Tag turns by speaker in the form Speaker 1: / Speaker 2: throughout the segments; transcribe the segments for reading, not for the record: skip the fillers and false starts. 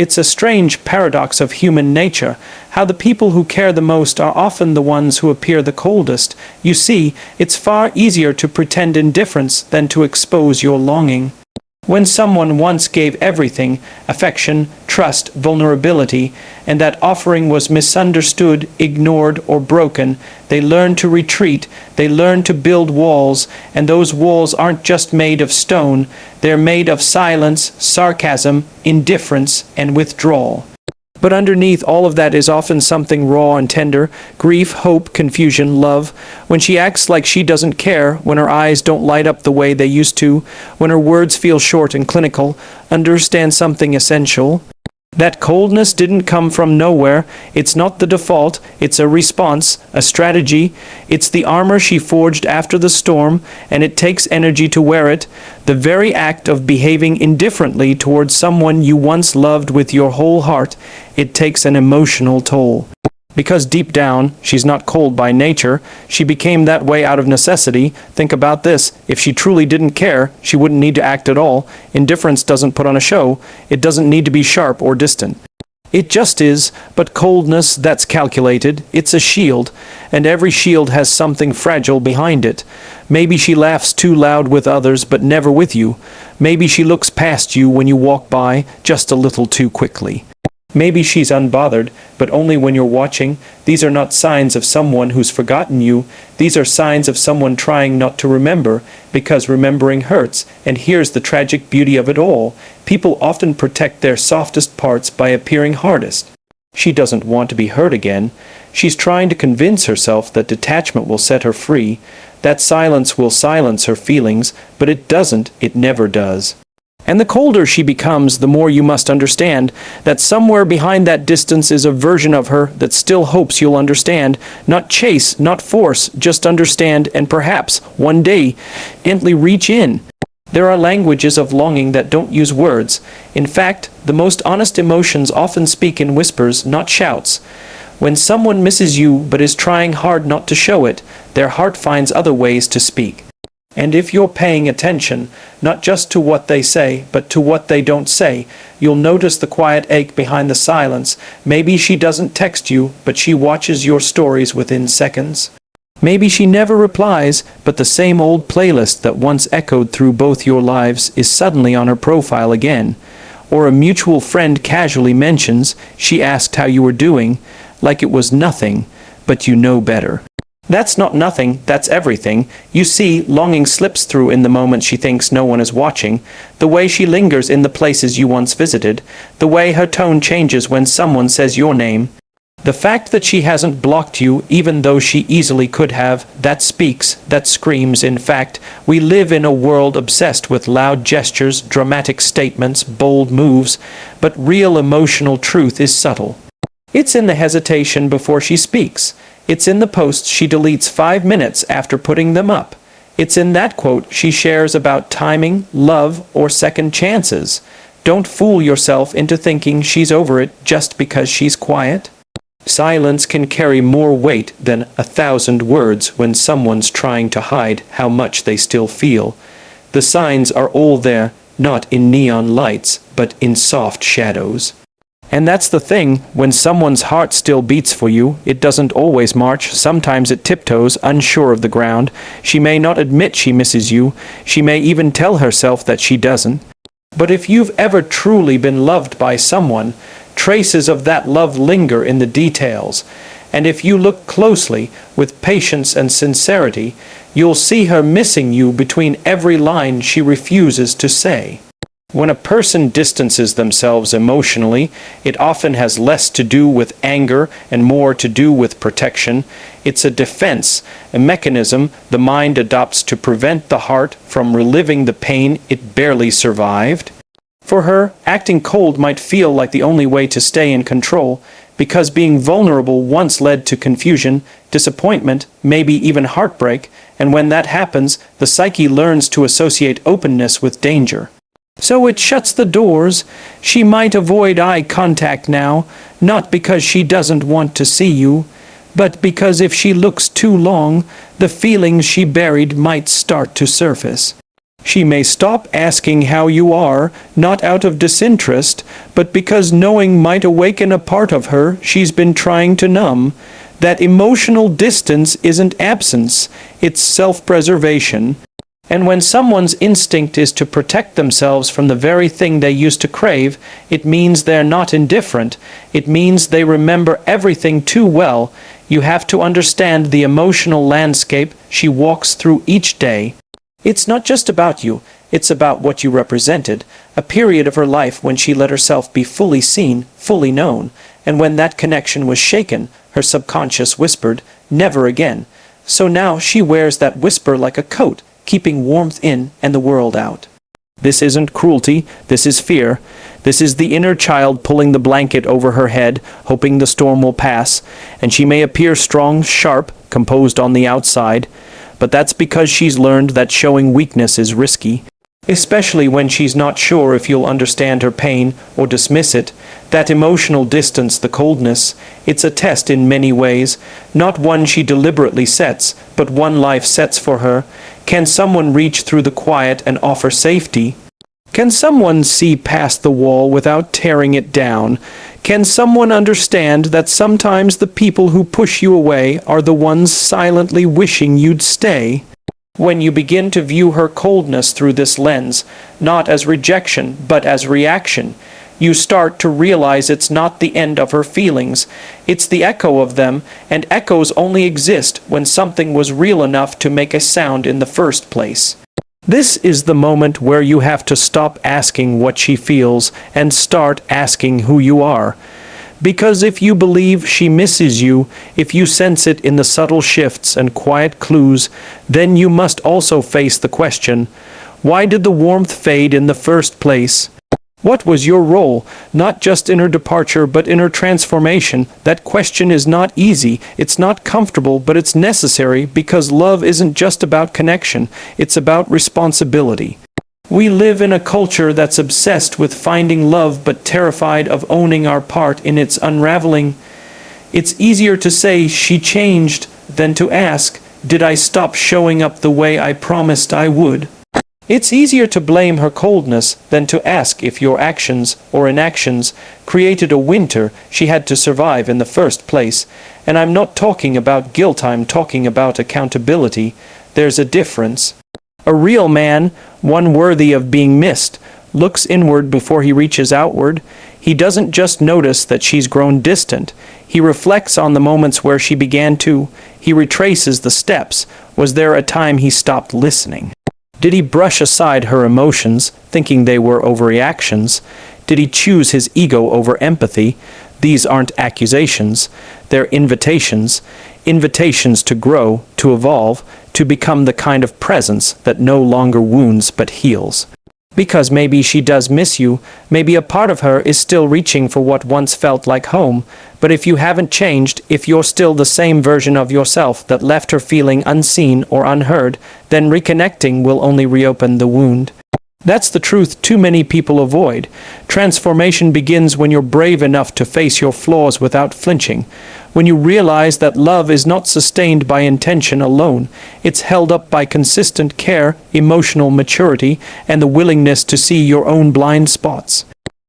Speaker 1: It's a strange paradox of human nature, how the people who care the most are often the ones who appear the coldest. You see, it's far easier to pretend indifference than to expose your longing. When someone once gave everything, affection, trust, vulnerability, and that offering was misunderstood, ignored, or broken, they learn to retreat, they learn to build walls, and those walls aren't just made of stone, they're made of silence, sarcasm, indifference, and withdrawal. But underneath all of that is often something raw and tender: grief, hope, confusion, love. When she acts like she doesn't care, when her eyes don't light up the way they used to, when her words feel short and clinical, understand something essential. That coldness didn't come from nowhere. It's not the default. It's a response, a strategy. It's the armor she forged after the storm, and it takes energy to wear it. The very act of behaving indifferently towards someone you once loved with your whole heart, it takes an emotional toll. Because deep down, she's not cold by nature. She became that way out of necessity. Think about this. If she truly didn't care, she wouldn't need to act at all. Indifference doesn't put on a show. It doesn't need to be sharp or distant. It just is, but coldness, that's calculated. It's a shield, and every shield has something fragile behind it. Maybe she laughs too loud with others, but never with you. Maybe she looks past you when you walk by, just a little too quickly. Maybe she's unbothered, but only when you're watching. These are not signs of someone who's forgotten you. These are signs of someone trying not to remember, because remembering hurts. And here's the tragic beauty of it all. People often protect their softest parts by appearing hardest. She doesn't want to be hurt again. She's trying to convince herself that detachment will set her free, that silence will silence her feelings, but it doesn't, it never does. And the colder she becomes, the more you must understand that somewhere behind that distance is a version of her that still hopes you'll understand. Not chase, not force, just understand, and perhaps, one day, gently reach in. There are languages of longing that don't use words. In fact, the most honest emotions often speak in whispers, not shouts. When someone misses you but is trying hard not to show it, their heart finds other ways to speak. And if you're paying attention, not just to what they say, but to what they don't say, you'll notice the quiet ache behind the silence. Maybe she doesn't text you, but she watches your stories within seconds. Maybe she never replies, but the same old playlist that once echoed through both your lives is suddenly on her profile again. Or a mutual friend casually mentions, she asked how you were doing, like it was nothing, but you know better. That's not nothing, that's everything. You see, longing slips through in the moment she thinks no one is watching, the way she lingers in the places you once visited, the way her tone changes when someone says your name. The fact that she hasn't blocked you, even though she easily could have, that speaks, that screams. In fact, we live in a world obsessed with loud gestures, dramatic statements, bold moves, but real emotional truth is subtle. It's in the hesitation before she speaks. It's in the posts she deletes 5 minutes after putting them up. It's in that quote she shares about timing, love, or second chances. Don't fool yourself into thinking she's over it just because she's quiet. Silence can carry more weight than 1,000 words when someone's trying to hide how much they still feel. The signs are all there, not in neon lights, but in soft shadows. And that's the thing, when someone's heart still beats for you, it doesn't always march. Sometimes it tiptoes, unsure of the ground. She may not admit she misses you. She may even tell herself that she doesn't. But if you've ever truly been loved by someone, traces of that love linger in the details. And if you look closely, with patience and sincerity, you'll see her missing you between every line she refuses to say. When a person distances themselves emotionally, it often has less to do with anger and more to do with protection. It's a defense, a mechanism the mind adopts to prevent the heart from reliving the pain it barely survived. For her, acting cold might feel like the only way to stay in control, because being vulnerable once led to confusion, disappointment, maybe even heartbreak, and when that happens, the psyche learns to associate openness with danger. So it shuts the doors. She might avoid eye contact now, not because she doesn't want to see you, but because if she looks too long, the feelings she buried might start to surface. She may stop asking how you are, not out of disinterest, but because knowing might awaken a part of her she's been trying to numb. That emotional distance isn't absence, it's self-preservation. And when someone's instinct is to protect themselves from the very thing they used to crave, it means they're not indifferent. It means they remember everything too well. You have to understand the emotional landscape she walks through each day. It's not just about you, it's about what you represented, a period of her life when she let herself be fully seen, fully known, and when that connection was shaken, her subconscious whispered, "Never again." So now she wears that whisper like a coat, keeping warmth in and the world out. This isn't cruelty, this is fear. This is the inner child pulling the blanket over her head, hoping the storm will pass, and she may appear strong, sharp, composed on the outside, but that's because she's learned that showing weakness is risky, especially when she's not sure if you'll understand her pain or dismiss it. That emotional distance, the coldness, it's a test in many ways, not one she deliberately sets, but one life sets for her. Can someone reach through the quiet and offer safety? Can someone see past the wall without tearing it down? Can someone understand that sometimes the people who push you away are the ones silently wishing you'd stay? When you begin to view her coldness through this lens, not as rejection, but as reaction, you start to realize it's not the end of her feelings, it's the echo of them, and echoes only exist when something was real enough to make a sound in the first place. This is the moment where you have to stop asking what she feels and start asking who you are. Because if you believe she misses you, if you sense it in the subtle shifts and quiet clues, then you must also face the question, why did the warmth fade in the first place? What was your role, not just in her departure, but in her transformation? That question is not easy, it's not comfortable, but it's necessary because love isn't just about connection, it's about responsibility. We live in a culture that's obsessed with finding love but terrified of owning our part in its unraveling. It's easier to say she changed than to ask, did I stop showing up the way I promised I would? It's easier to blame her coldness than to ask if your actions or inactions created a winter she had to survive in the first place. And I'm not talking about guilt, I'm talking about accountability. There's a difference. A real man, one worthy of being missed, looks inward before he reaches outward. He doesn't just notice that she's grown distant. He reflects on the moments where she began to. He retraces the steps. Was there a time he stopped listening? Did he brush aside her emotions, thinking they were overreactions? Did he choose his ego over empathy? These aren't accusations. They're invitations. Invitations to grow, to evolve, to become the kind of presence that no longer wounds but heals. Because maybe she does miss you, maybe a part of her is still reaching for what once felt like home, but if you haven't changed, if you're still the same version of yourself that left her feeling unseen or unheard, then reconnecting will only reopen the wound. That's the truth too many people avoid. Transformation begins when you're brave enough to face your flaws without flinching. When you realize that love is not sustained by intention alone, it's held up by consistent care, emotional maturity, and the willingness to see your own blind spots.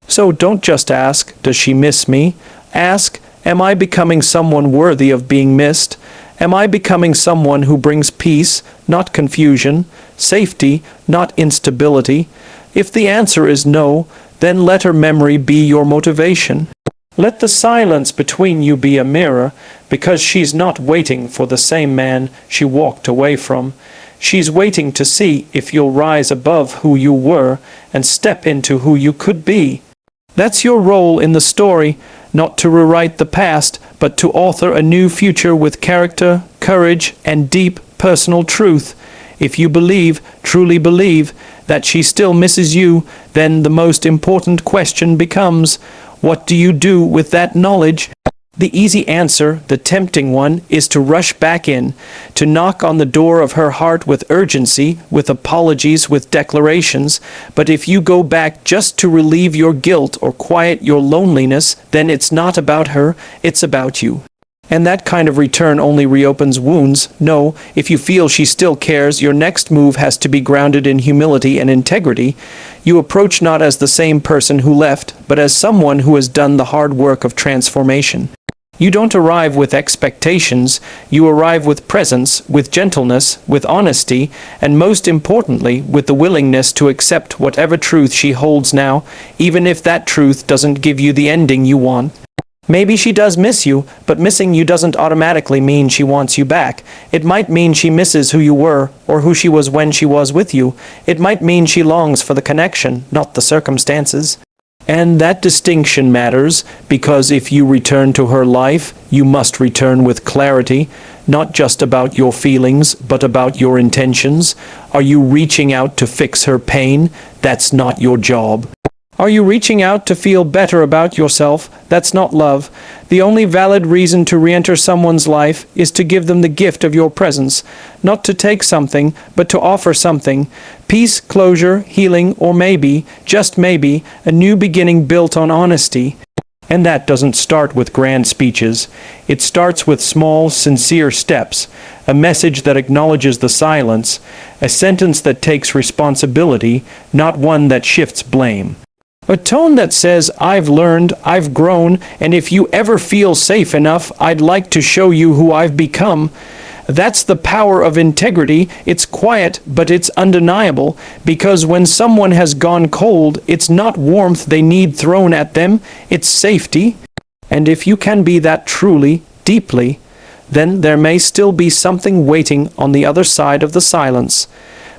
Speaker 1: So don't just ask, does she miss me? Ask, am I becoming someone worthy of being missed? Am I becoming someone who brings peace, not confusion, safety, not instability? If the answer is no, then let her memory be your motivation. Let the silence between you be a mirror, because she's not waiting for the same man she walked away from. She's waiting to see if you'll rise above who you were and step into who you could be. That's your role in the story, not to rewrite the past, but to author a new future with character, courage, and deep personal truth. If you believe, truly believe, that she still misses you, then the most important question becomes, what do you do with that knowledge? The easy answer, the tempting one, is to rush back in, to knock on the door of her heart with urgency, with apologies, with declarations. But if you go back just to relieve your guilt or quiet your loneliness, then it's not about her, it's about you. And that kind of return only reopens wounds. No, if you feel she still cares, your next move has to be grounded in humility and integrity. You approach not as the same person who left, but as someone who has done the hard work of transformation. You don't arrive with expectations, you arrive with presence, with gentleness, with honesty, and most importantly, with the willingness to accept whatever truth she holds now, even if that truth doesn't give you the ending you want. Maybe she does miss you, but missing you doesn't automatically mean she wants you back. It might mean she misses who you were, or who she was when she was with you. It might mean she longs for the connection, not the circumstances. And that distinction matters, because if you return to her life, you must return with clarity, not just about your feelings, but about your intentions. Are you reaching out to fix her pain? That's not your job. Are you reaching out to feel better about yourself? That's not love. The only valid reason to re-enter someone's life is to give them the gift of your presence, not to take something, but to offer something. Peace, closure, healing, or maybe, just maybe, a new beginning built on honesty. And that doesn't start with grand speeches. It starts with small, sincere steps, a message that acknowledges the silence, a sentence that takes responsibility, not one that shifts blame. A tone that says, I've learned, I've grown, and if you ever feel safe enough, I'd like to show you who I've become. That's the power of integrity. It's quiet, but it's undeniable, because when someone has gone cold, it's not warmth they need thrown at them, it's safety. And if you can be that truly, deeply, then there may still be something waiting on the other side of the silence.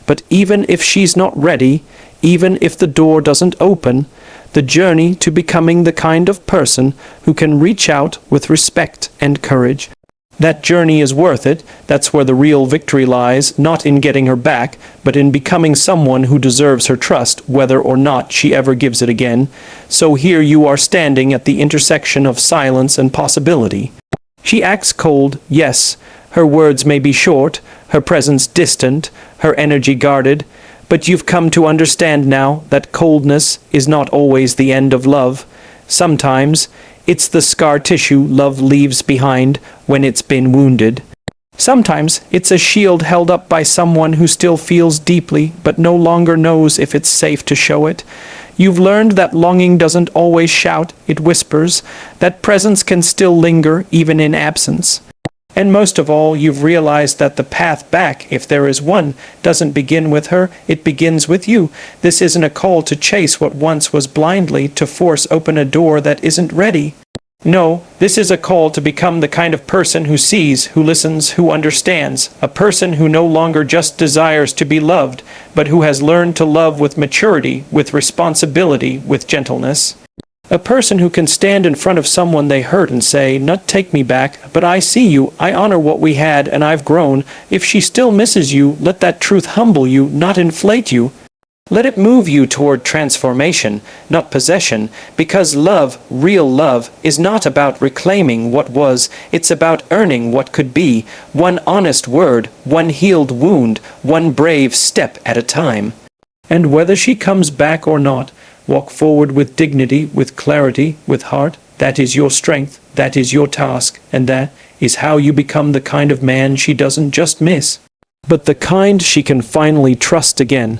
Speaker 1: But even if she's not ready, even if the door doesn't open, the journey to becoming the kind of person who can reach out with respect and courage, that journey is worth it. That's where the real victory lies, not in getting her back, but in becoming someone who deserves her trust, whether or not she ever gives it again. So here you are standing at the intersection of silence and possibility. She acts cold, yes. Her words may be short, her presence distant, her energy guarded, but you've come to understand now that coldness is not always the end of love. Sometimes it's the scar tissue love leaves behind when it's been wounded. Sometimes it's a shield held up by someone who still feels deeply but no longer knows if it's safe to show it. You've learned that longing doesn't always shout, it whispers, that presence can still linger even in absence. And most of all, you've realized that the path back, if there is one, doesn't begin with her, it begins with you. This isn't a call to chase what once was blindly, to force open a door that isn't ready. No, this is a call to become the kind of person who sees, who listens, who understands, a person who no longer just desires to be loved, but who has learned to love with maturity, with responsibility, with gentleness. A person who can stand in front of someone they hurt and say, not take me back, but I see you, I honor what we had, and I've grown. If she still misses you, let that truth humble you, not inflate you. Let it move you toward transformation, not possession, because love, real love, is not about reclaiming what was, it's about earning what could be, one honest word, one healed wound, one brave step at a time. And whether she comes back or not, walk forward with dignity, with clarity, with heart. That is your strength, that is your task, and that is how you become the kind of man she doesn't just miss, but the kind she can finally trust again.